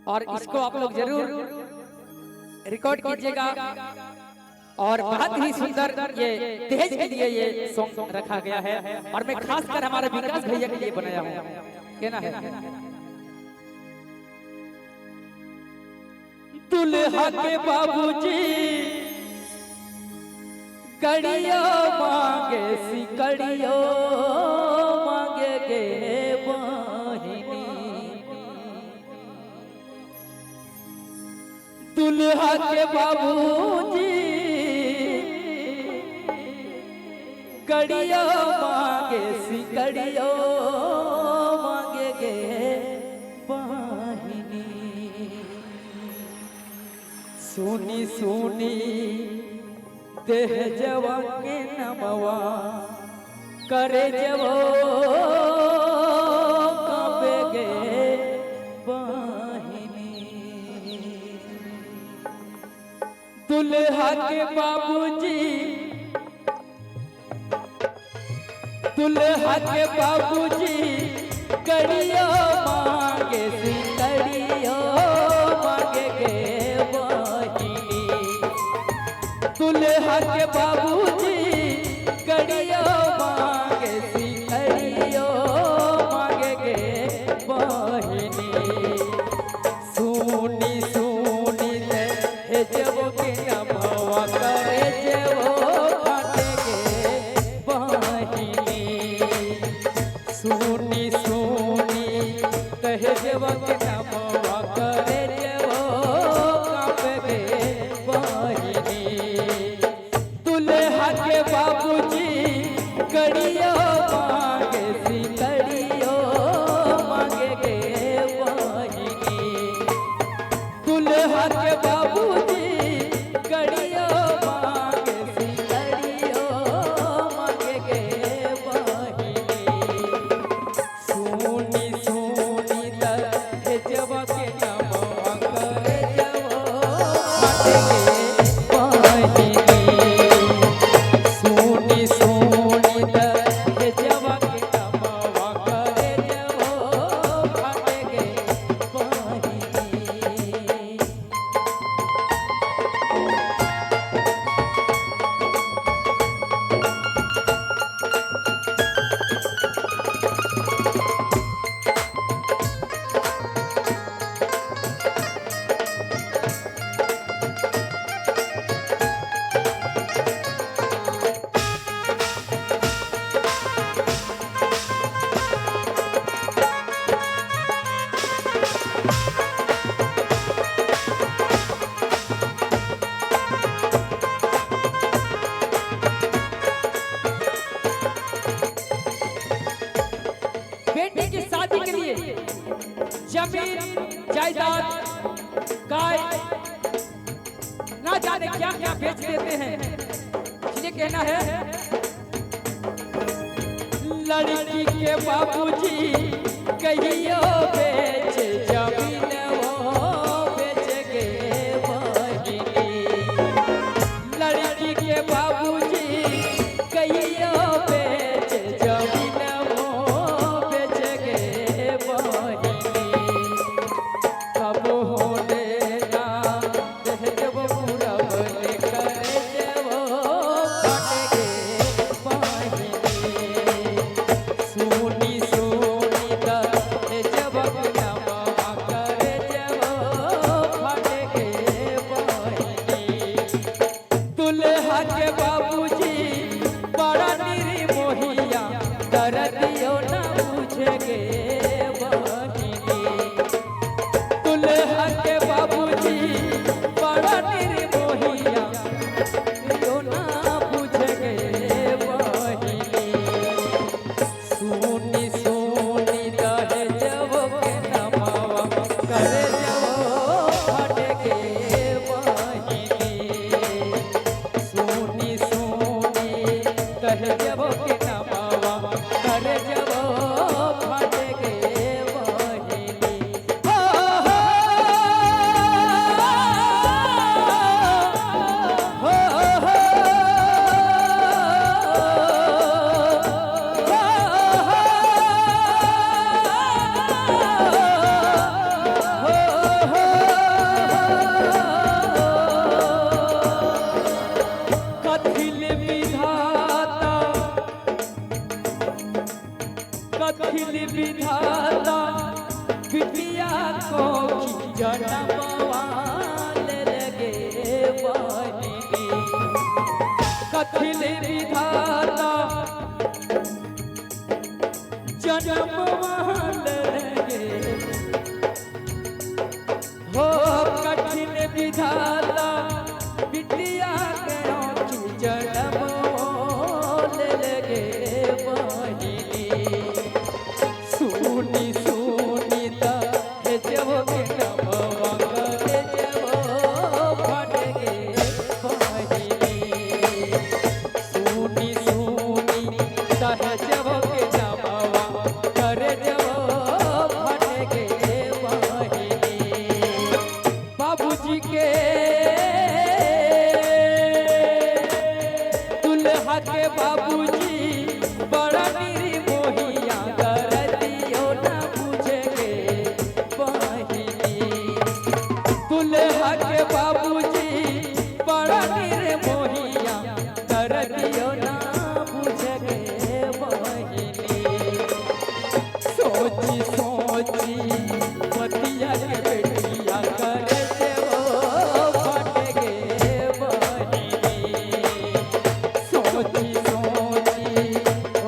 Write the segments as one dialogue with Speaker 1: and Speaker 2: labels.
Speaker 1: और इसको आप लोग जरूर रिकॉर्ड कीजिएगा। और बहुत ही सुंदर ये दहेज के लिए ये सॉन्ग रखा गया है और मैं खासकर हमारे विकास भैया के लिए बनाया हूँ। कहना है दुल्हा के बाबूजी कड़ियो मांगे सिकड़ियो मांगे गे बहिनी। दुल्हा के बाबूजी कड़ियो मांगे सिकड़ियो मांगे गे बहिनी। सुनी सुनी देह जवा के नमवा करे जवो कबे गे बहिनी। दुल्हा के बाबूजी दुल्हा के बाबूजी कड़ियो मांगे सिकड़ियो मांगे गे बहिनी। दुल्हा के बाबूजी कड़ियो मांगे सिकड़ियो मांगे गे बहिनी। सुनी सुनी ले जब के नमवा करे जेवो फाटे गे बहिनी। सुनी सुनी कहे जेव के नमवा करे जेवो कांपे गे बहिनी। दुल्हा के बाबूजी कड़ियो मांगे सिकड़ियो मांगे गे बहिनी। दुल्हा के बाबूजी कड़ियो मांगे सिकड़ियो मांगे गे बहिनी। सुनी सुनी दे जब के नमवा करे जवो फाटे गे बहिनी। सुनी सुनी दे जब के नमवा करे जवो फाटे गे बहिनी। बेटे की शादी के लिए जमीन जायदाद गाय ना जाने क्या क्या बेच देते हैं। ये कहना है लड़की के बाबूजी कहियो बेच जमीन वो बेच गे बहिनी। लड़की के बाबूजी कहियो बेच जमीन वो बेच गे बहिनी। कब होने ना देह जब पूरा बने करे जवो फाटे गे बहिनी। सुनी सुनी विधाता बिटिया को जनमवा लगे बहिनी कथिल विधाता जनमवा लगे हो कठिन विधाता बिटिया को जनमवा लगे बहिनी सुनी सुनी ता हे जब के नमवा करे जब फट गे बहिनी सुनी सुनी ता हे जब के नमवा करे जब फट गे बहिनी बाबूजी के दुल्हा के बाबूजी बड़ा निर्मोहिया करतियो ना बुझे बहिनी दुल्हा के बाबूजी बड़ा निर्मोहिया करतियो ना बुझे बहिनी सोची सोची पतिया के बेटिया करे देवो फट गे बहिनी सोची सोची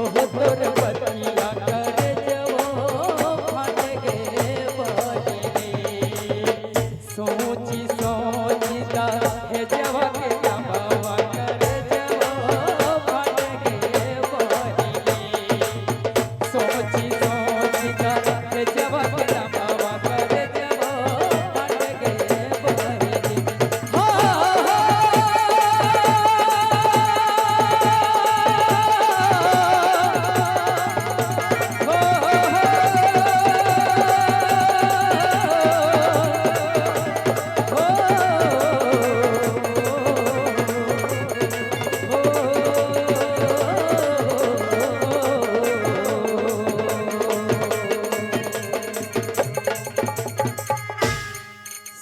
Speaker 1: ओह तोर पतिया करे देवो फट गे बहिनी सोची सोची ता हे जवा के नमवा करे देवो फट गे बहिनी सोची सोची ता हे जवा के नमवा करे देवो फट गे बहिनी हो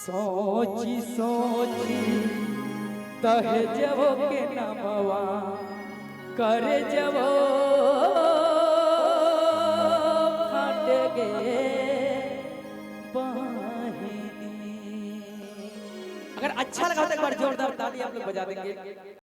Speaker 1: सोची सोची तहे जबो के नमवा करे जबो फट गे बहिनी। अगर अच्छा लगा तो एक बार जोरदार ताली आप लोग बजा देंगे।